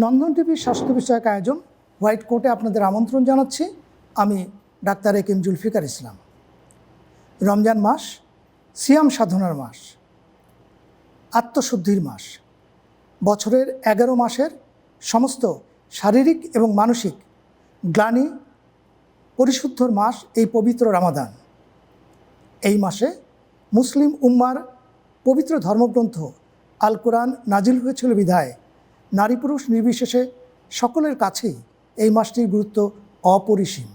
নন্দন টিভির স্বাস্থ্য বিষয়ক আয়োজন হোয়াইট কোর্টে আপনাদের আমন্ত্রণ জানাচ্ছি। আমি ডাক্তার এ কে এম জুলফিকার ইসলাম। রমজান মাস সিয়াম সাধনার মাস, আত্মশুদ্ধির মাস, বছরের 11 মাসের সমস্ত শারীরিক এবং মানসিক গ্লানি পরিশুদ্ধর মাস এই পবিত্র রমাদান। এই মাসে মুসলিম উম্মার পবিত্র ধর্মগ্রন্থ আল কোরআন নাজিল হয়েছিল বিধায় নারী পুরুষ নির্বিশেষে সকলের কাছেই এই মাসটির গুরুত্ব অপরিসীম।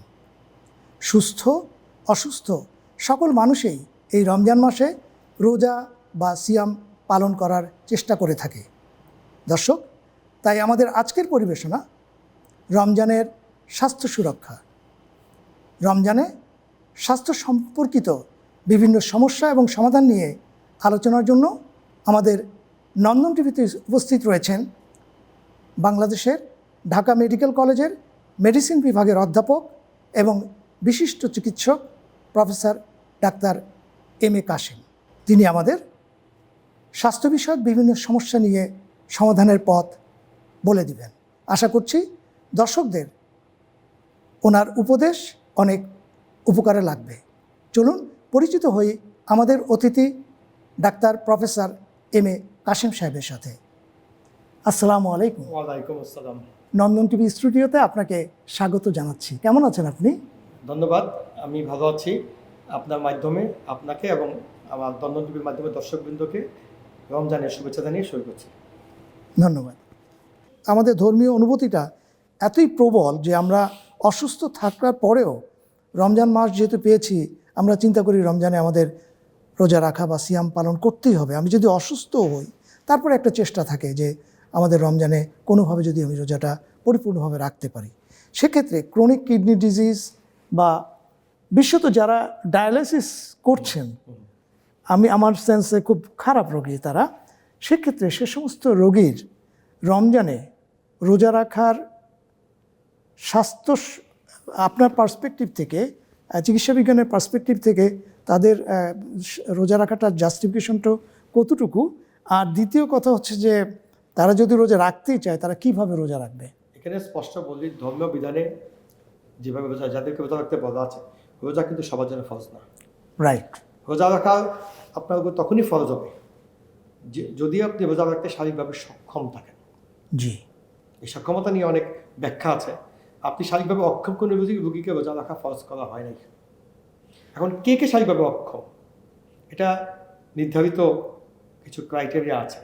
সুস্থ অসুস্থ সকল মানুষই এই রমজান মাসে রোজা বা সিয়াম পালন করার চেষ্টা করে থাকে। দর্শক, তাই আমাদের আজকের পরিবেশনা রমজানের স্বাস্থ্য সুরক্ষা। রমজানে স্বাস্থ্য সম্পর্কিত বিভিন্ন সমস্যা এবং সমাধান নিয়ে আলোচনার জন্য আমাদের নন্দন টিভিতে উপস্থিত রয়েছেন বাংলাদেশের ঢাকা মেডিকেল কলেজের মেডিসিন বিভাগের অধ্যাপক এবং বিশিষ্ট চিকিৎসক professor doctor M A Kashem. তিনি আমাদের স্বাস্থ্য বিষয়ক বিভিন্ন সমস্যা নিয়ে সমাধানের পথ বলে দিবেন। আশা করছি দর্শকদের ওনার উপদেশ অনেক উপকারে লাগবে। চলুন পরিচিত হই আমাদের অতিথি doctor professor M A Kashem সাহেবের সাথে। আসসালামু আলাইকুম। ওয়ালাইকুম আসসালাম। নন্দন টিভি স্টুডিওতে আপনাকে স্বাগত জানাচ্ছি। কেমন আছেন আপনি? ধন্যবাদ, আমি ভালো আছি। আপনার মাধ্যমে আপনাকে এবং আমার নন্দন টিভির মাধ্যমে দর্শকবৃন্দকে রমজানের শুভেচ্ছা জানিয়ে শুরু করছি। ধন্যবাদ। আমাদের ধর্মীয় অনুভূতিটা এতই প্রবল যে আমরা অসুস্থ থাকার পরেও রমজান মাস যেহেতু পেয়েছি, আমরা চিন্তা করি রমজানে আমাদের রোজা রাখা বা সিয়াম পালন করতেই হবে। আমি যদি অসুস্থ হই, তারপরে একটা চেষ্টা থাকে যে আমাদের রমজানে কোনোভাবে যদি আমি রোজাটা পরিপূর্ণভাবে রাখতে পারি। সেক্ষেত্রে ক্রনিক কিডনি ডিজিজ বা বিশেষত যারা ডায়ালাইসিস করছেন, আমার সেন্সে খুব খারাপ রোগী তারা, সেক্ষেত্রে সে সমস্ত রোগীর রমজানে রোজা রাখার স্বাস্থ্য আপনার পার্সপেক্টিভ থেকে, চিকিৎসা বিজ্ঞানের পার্সপেক্টিভ থেকে তাদের রোজা রাখাটার জাস্টিফিকেশনটা কতটুকু? আর দ্বিতীয় কথা হচ্ছে যে তারা যদি রোজা রাখতেই চায়, তারা কিভাবে রোজা রাখবে? এখানে স্পষ্ট বলি, ধর্মীয় বিধানে যেভাবে রোজা যাদেরকে রোজা রাখতে বলা আছে, রোজা কিন্তু সবার জন্য ফরজ না। রাইট। রোজা রাখা আপনার উপর তখনই ফরজ হবে যদি আপনি রোজা রাখতে শারীরিকভাবে সক্ষম থাকেন। জি। এই সক্ষমতা নিয়ে অনেক ব্যাখ্যা আছে। আপনি শারীরিকভাবে অক্ষম কোনো রোগীকে রোজা রাখা ফরজ করা হয় নাই। এখন কে কে শারীরিকভাবে অক্ষম, এটা নির্ধারিত কিছু ক্রাইটেরিয়া আছে।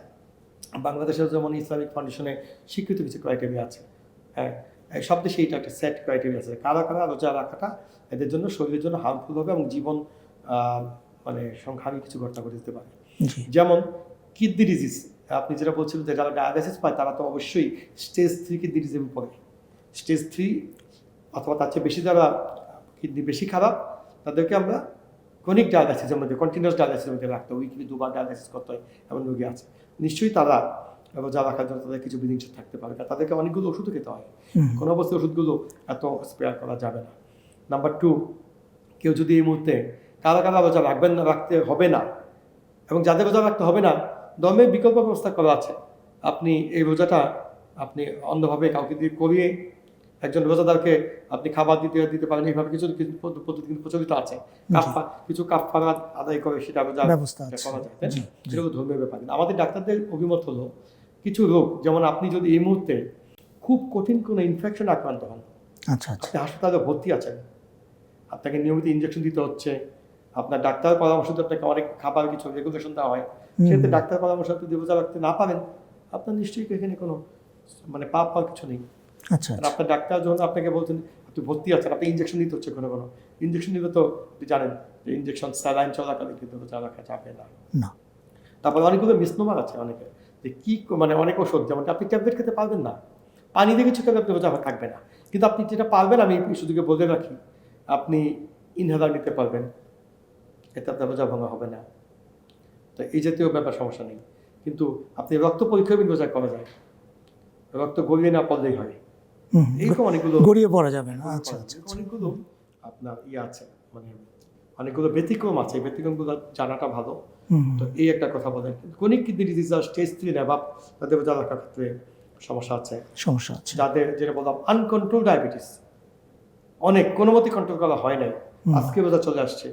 বাংলাদেশের যেমন ইসলামিক ফাউন্ডেশনে স্বীকৃত কিছু ক্রাইটেরিয়া আছে। হ্যাঁ, সব দেশে এটা একটা সেট ক্রাইটেরিয়া আছে। কারা কারা রোজা রাখাটা এদের জন্য শরীরের জন্য হার্মফুল হবে এবং জীবন মানে সংখ্যামি কিছু ঘটনা ঘটে যেতে পারে। যেমন কিডনি ডিজিজ, আপনি যেটা বলছিলেন যে যারা ডায়ালাইসিস পায় তারা তো অবশ্যই স্টেজ 3 কিডনি ডিজিজে পড়ে। স্টেজ 3 অথবা তার চেয়ে বেশি যারা কিডনি বেশি খারাপ, তাদেরকে আমরা ক্রনিক ডায়ালাইসিসের মধ্যে, কন্টিনিউয়াস ডায়ালাইসিসের মধ্যে রাখতে হয়। উইকলি 2 বার ডায়ালাইসিস করতে হয় এমন রোগী আছে। নিশ্চয়ই তারা রোজা রাখার জন্য তাদের কিছু বিধিনিষেধ থাকতে পারে, তাদেরকে অনেকগুলো ওষুধও খেতে হয়। কোনো অবস্থায় ওষুধগুলো এত স্পেয়ার করা যাবে না। নাম্বার 2, কেউ যদি এই মুহূর্তে কারা কারা রোজা রাখবেন না, রাখতে হবে না, এবং যাদের রোজা রাখতে হবে না, দমের বিকল্প ব্যবস্থা করা আছে। আপনি এই রোজাটা আপনি অন্যভাবে কাউকে দিয়ে করিয়ে একজন রোজাদারকে আপনি খাবার দিতে পারেন। এইভাবে কিছু পদ্ধতি কিন্তু প্রচলিত আছে। কিছু কাফারা আদায় করে সেটা ব্যবস্থা করা যায়, তাই না? সেগুলো ধর্মীয় ব্যাপার। আমাদের ডাক্তারদের অভিমত হলো, কিছু রোগ, যেমন আপনি যদি এই মুহূর্তে খুব কঠিন কোনো ইনফেকশন আক্রান্ত হন, আচ্ছা, আপনি হাসপাতালে ভর্তি আছেন, আপনাকে নিয়মিত ইনজেকশন দিতে হচ্ছে, আপনার ডাক্তারের পরামর্শ দিয়ে আপনাকে অনেক খাবার কিছু রেগুলেশন দেওয়া হয়, সেক্ষেত্রে ডাক্তার পরামর্শ আপনি রোজা রাখতে না পারেন, আপনার নিশ্চয়ই এখানে কোনো মানে পাপ পাওয়ার কিছু নেই। আচ্ছা। আপনার ডাক্তার যখন আপনাকে বলছেন আপনি ভর্তি আছেন, আপনি ইনজেকশন নিতে হচ্ছে, কোনো ইনজেকশন নিলে তো আপনি জানেন যে ইনজেকশন স্যালাইন চলাকালে কিন্তু রোজা রাখা যাবে না। তারপরে অনেকগুলো মিসনোমার আছে অনেকে, যে কি মানে অনেক ওষুধ, যেমন আপনি ট্যাবলেট খেতে পারবেন না, পানি দিয়ে কিছু খেলে আপনি রোজা থাকবে না। কিন্তু আপনি যেটা পারবেন, আমি শুধুকে বলে রাখি, আপনি ইনহেলার নিতে পারবেন, এতে আপনার রোজা ভাঙা হবে না। তো এই জাতীয় ব্যাপার সমস্যা নেই। কিন্তু আপনি রক্ত পরীক্ষা রোজা করা যায়, রক্ত গড়িয়ে না পড়লেই হয়, এইরকম অনেকগুলো গড়িয়ে পড়া যাবে না। আচ্ছা, অনেকগুলো আপনার আছে, মানে অনেকগুলো ব্যতিক্রম আছে। ব্যতিক্রমগুলো জানাটা ভালো। তো এই একটা কথা বলেন, chronic kidney disease stage 3 above, তাদের রোজা রাখার ক্ষেত্রে সমস্যা আছে, সমস্যা আছে। যাদের যেটা বললাম আনকন্ট্রোল ডায়াবেটিস, অনেক কোনো মতে কন্ট্রোল করা হয় নাই, আজকে রোজা চলে আসছে,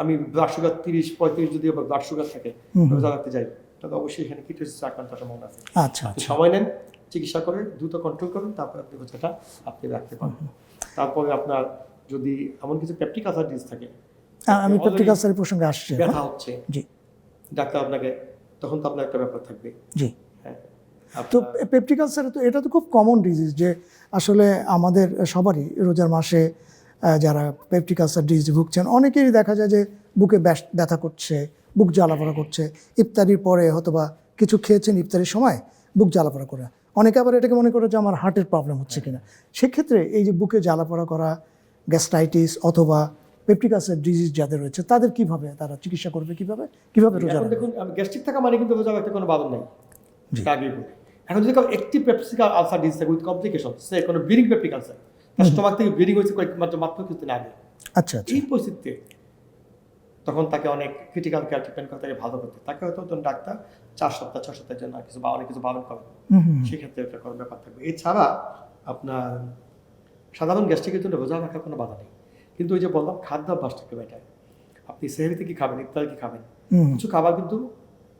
আমি ব্লাড সুগার 30-35 যদি ব্লাড সুগার থাকে রোজা রাখতে যাই, তাহলে অবশ্যই এখানে কিটোসিস আক্রান্ত সম্ভাবনা আছে। আচ্ছা আপনি আচ্ছা। সময় নেন, চিকিৎসা করে দ্রুত কন্ট্রোল করুন, তারপরে আপনি রোজাটা আপনি রাখতে পারবেন। তারপরে আপনার যদি এমন কিছু পেপটিক আলসার ডিজিজ থাকে, আমি পেপটিক আলসারের প্রসঙ্গে আসছি। ব্যথা হচ্ছে, জি, ডাক্তার আপনাকে, তখন তো আপনার একটা ব্যাপার থাকবে। জি। হ্যাঁ, তো পেপটিক আলসার তো এটা তো খুব কমন ডিজিজ, যে আসলে আমাদের সবারই রোজার মাসে যারা পেপটিক আলসার ডিজিজ ভুগছেন অনেকেরই দেখা যায় যে বুকে ব্যথা করছে, বুক জ্বালাপোড়া করছে, ইফতারির পরে হয়তোবা কিছু খেয়েছেন ইফতারির সময় বুক জ্বালাপোড়া করে, অনেকে আবার এটাকে মনে করে যে আমার হার্টের প্রবলেম হচ্ছে কিনা। সেক্ষেত্রে এই যে বুকে জ্বালাপোড়া করা, গ্যাস্ট্রাইটিস অথবা পেপটিক আলসার ডিজিজ যাদের রয়েছে তাদের কিভাবে তারা চিকিৎসা করবে, কিভাবে রোজা এখন রাখবে? দেখুন, গ্যাস্ট্রিক থাকা মানে কিন্তু রোজা রাখতে কোনো বারণ নেই, জি। সেটা আগেই বলি। এখন যদি কারো একটি পেপটিক আলসার ডিজিজ থাকে উইথ কমপ্লিকেশন, সে কোনো ব্লিডিং পেপটিক আলসার, তার স্টোমাক থেকে ব্লিডিং হয়েছে মাত্র কিছুদিন আগে, আচ্ছা আচ্ছা। এই পরিস্থিতিতে তখন তাকে অনেক ক্রিটিক্যাল কেয়ার ট্রিটমেন্ট করে তাকে ভালো করতে, তাকে হয়তো তখন ডাক্তার 4 সপ্তাহ 6 সপ্তাহের জন্য অনেক কিছু বারণ করে, সেক্ষেত্রে একটা কোনো ব্যাপার থাকবে। এছাড়া আপনার সাধারণ গ্যাস্ট্রিকের জন্য রোজা রাখার কোনো বাধা নেই, কিন্তু ওই যে বললাম খাদ্যাভ্যাসটাকে বেটায়, আপনি সেহরিতে কি খাবেন, ইফতারে কি খাবেন, কিছু খাবার কিন্তু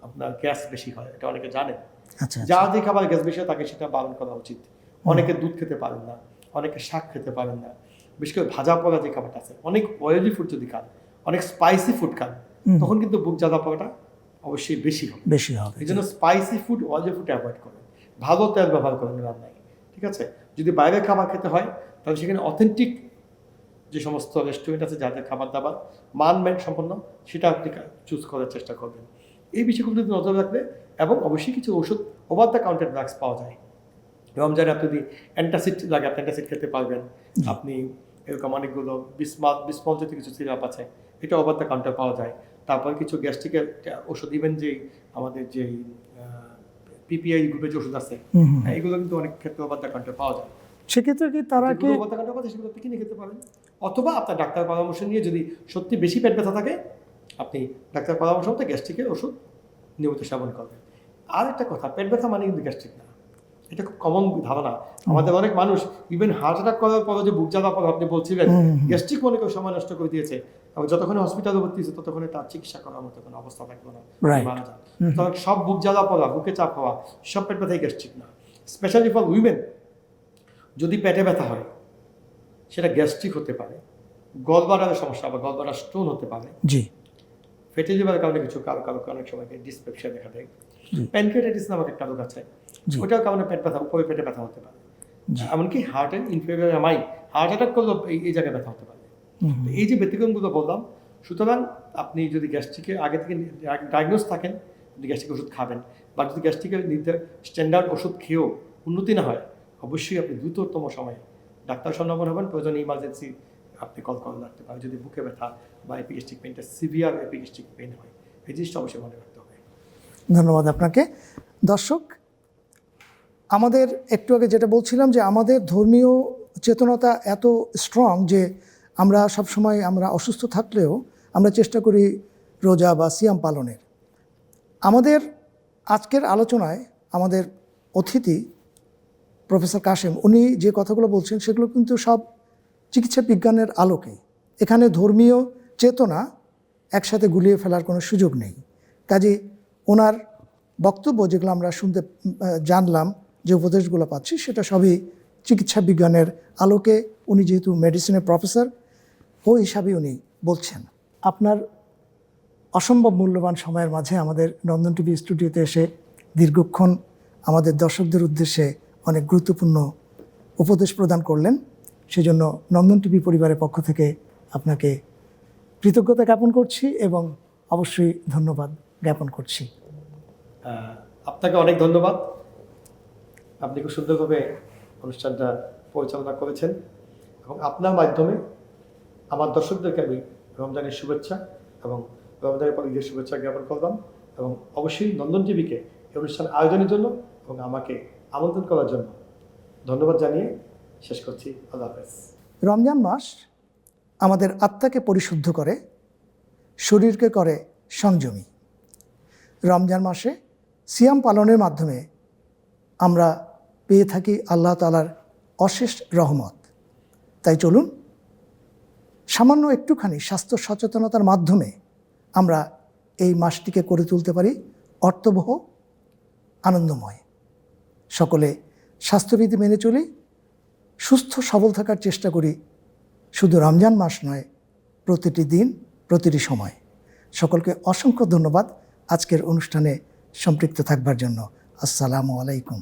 আপনার গ্যাস বেশি হয়, এটা অনেকে জানেন। আচ্ছা। যার যে খাবার গ্যাস বেশি হয় তাকে সেটা বারণ করা উচিত। অনেকে দুধ খেতে পারেন না, অনেকে শাক খেতে পারেন না, বিশেষ করে ভাজা পোড়া যে খাবারটা আছে, অনেক অয়েলি ফুড যদি খান, অনেক স্পাইসি ফুড খান, তখন কিন্তু বুক জ্বালা পোড়াটা অবশ্যই বেশি হবে। এই জন্য spicy food, oily food avoid করুন, ভালো তেল ব্যবহার করেন রান্নায়, ঠিক আছে? যদি বাইরে খাবার খেতে হয় তাহলে সেখানে অথেন্টিক যে সমস্ত রেস্টুরেন্ট আছে যাদের খাবার দাবার মানম্যান সম্পন্ন, সেটা আপনি চুজ করার চেষ্টা করবেন। এই বিষয়গুলো যদি নজর রাখলে, এবং অবশ্যই কিছু ওষুধ ওভার দ্য কাউন্টার ড্রাগস পাওয়া যায়। রমজানে আপনি যদি অ্যান্টাসিড লাগে, আপনি অ্যান্টাসিড খেতে পারবেন। আপনি এরকম অনেকগুলো বিসমল জাতীয় কিছু সিরাপ আছে, এটা ওভার দ্য কাউন্টার পাওয়া যায়। তারপর কিছু গ্যাস্ট্রিকের ওষুধ, ইভেন যে আমাদের যে পিপিআই গ্রুপের যে ওষুধ আছে, এগুলো কিন্তু অনেক ক্ষেত্রে ওভার দ্য কাউন্টার পাওয়া যায়। সেক্ষেত্রে কি তারা কি ওভার দ্য কাউন্টার পাওয়া যায়, সেগুলো আপনি কিনে খেতে পারেন, অথবা আপনার ডাক্তার পরামর্শ নিয়ে যদি সত্যি বেশি পেট ব্যথা থাকে, আপনি ডাক্তার পরামর্শ মতো গ্যাস্ট্রিকের ওষুধ নিয়মিত সেবন করবেন। আর একটা কথা, পেট ব্যথা মানে কিন্তু গ্যাস্ট্রিক না, এটা খুব কমন ধারণা। আমাদের অনেক মানুষ ইভেন হার্ট অ্যাটাক করার পরে যে বুক জ্বালা পড়া আপনি বলছিলেন, গ্যাস্ট্রিক মনে করে সময় নষ্ট করে দিয়েছে, এবং যতক্ষণ হসপিটালে ভর্তি হয়েছে ততক্ষণে তার চিকিৎসা করার মতো কোনো অবস্থা থাকবে না, মারা যান। তখন সব বুক জ্বালা পড়া, বুকে চাপ হওয়া, সব পেট ব্যথাই গ্যাস্ট্রিক না। স্পেশালি ফর উইমেন যদি পেটে ব্যথা হয়, সেটা গ্যাস্ট্রিক হতে পারে, গলব্লাডারের সমস্যা বা গলব্লাডার স্টোন হতে পারে, জি, ফ্যাটি লিভারের কারণে কিছু কারো অনেক সময় ডিসপেপসিয়া দেখা দেয়, প্যানক্রিয়াটাইটিস নামক একটা রোগ আছে, ওটার কারণে পেট ব্যথা, উপরে পেটে ব্যথা হতে পারে, এমনকি হার্টের ইনফেরিয়র এমআই, হার্ট অ্যাটাক করলেও এই জায়গায় ব্যথা হতে পারে। এই যে ব্যতিক্রমগুলো বললাম, সুতরাং আপনি যদি গ্যাস্ট্রিকে আগে থেকে ডায়াগনোজ থাকেন, আপনি গ্যাস্ট্রিক ওষুধ খাবেন, বা যদি গ্যাস্ট্রিকের স্ট্যান্ডার্ড ওষুধ খেয়েও উন্নতি না হয়, অবশ্যই আপনি দ্রুততম সময়ে ডাক্তার সম্ভাবনা হবেন। প্রয়োজনে ইমার্জেন্সি আপনি কল রাখতে পারেন যদি বুকে ব্যথা বা এপিগ্যাস্ট্রিক পেইনটা সিভিয়ার এপিগ্যাস্ট্রিক পেইন হয়, এই জিনিসটা অবশ্যই মনে রাখতে হবে। ধন্যবাদ আপনাকে। দর্শক, আমাদের একটু আগে যেটা বলছিলাম যে আমাদের ধর্মীয় চেতনতা এত স্ট্রং যে আমরা সবসময় আমরা অসুস্থ থাকলেও আমরা চেষ্টা করি রোজা বা সিয়াম পালনের। আমাদের আজকের আলোচনায় আমাদের অতিথি প্রফেসর কাশেম, উনি যে কথাগুলো বলছেন সেগুলো কিন্তু সব চিকিৎসা বিজ্ঞানের আলোকে। এখানে ধর্মীয় চেতনা একসাথে গুলিয়ে ফেলার কোনো সুযোগ নেই। কাজেই ওনার বক্তব্য যেগুলো আমরা শুনতে জানলাম, যে উপদেশগুলো পাচ্ছি, সেটা সবই চিকিৎসা বিজ্ঞানের আলোকে। উনি যেহেতু মেডিসিনের প্রফেসর, ওই হিসাবেই উনি বলছেন। আপনার অসম্ভব মূল্যবান সময়ের মাঝে আমাদের নন্দন টিভি স্টুডিওতে এসে দীর্ঘক্ষণ আমাদের দর্শকদের উদ্দেশ্যে অনেক গুরুত্বপূর্ণ উপদেশ প্রদান করলেন, সেজন্য নন্দন টিভি পরিবারের পক্ষ থেকে আপনাকে কৃতজ্ঞতা জ্ঞাপন করছি এবং অবশ্যই ধন্যবাদ জ্ঞাপন করছি। আপনাকে অনেক ধন্যবাদ। আপনি খুব সুন্দরভাবে অনুষ্ঠানটা পরিচালনা করেছেন, এবং আপনার মাধ্যমে আমার দর্শকদেরকে আমি রমজানের শুভেচ্ছা এবং রমজানের পর ঈদের শুভেচ্ছা জ্ঞাপন করলাম, এবং অবশ্যই নন্দন টিভিকে এই অনুষ্ঠান আয়োজনের জন্য এবং আমাকে আমন্ত্রণ করার জন্য ধন্যবাদ জানিয়ে শেষ করছি। আল্লাহ হাফেজ। রমজান মাস আমাদের আত্মাকে পরিশুদ্ধ করে, শরীরকে করে সংযমী। রমজান মাসে সিয়াম পালনের মাধ্যমে আমরা পেয়ে থাকি আল্লাহ তাআলার অশেষ রহমত। তাই চলুন সামান্য একটুখানি স্বাস্থ্য সচেতনতার মাধ্যমে আমরা এই মাসটিকে করে তুলতে পারি অর্থবহ, আনন্দময়। সকলে স্বাস্থ্যবিধি মেনে চলি, সুস্থ সবল থাকার চেষ্টা করি, শুধু রমজান মাস নয়, প্রতিটি দিন, প্রতিটি সময়। সকলকে অসংখ্য ধন্যবাদ আজকের অনুষ্ঠানে সম্পৃক্ত থাকবার জন্য। আসসালামু আলাইকুম।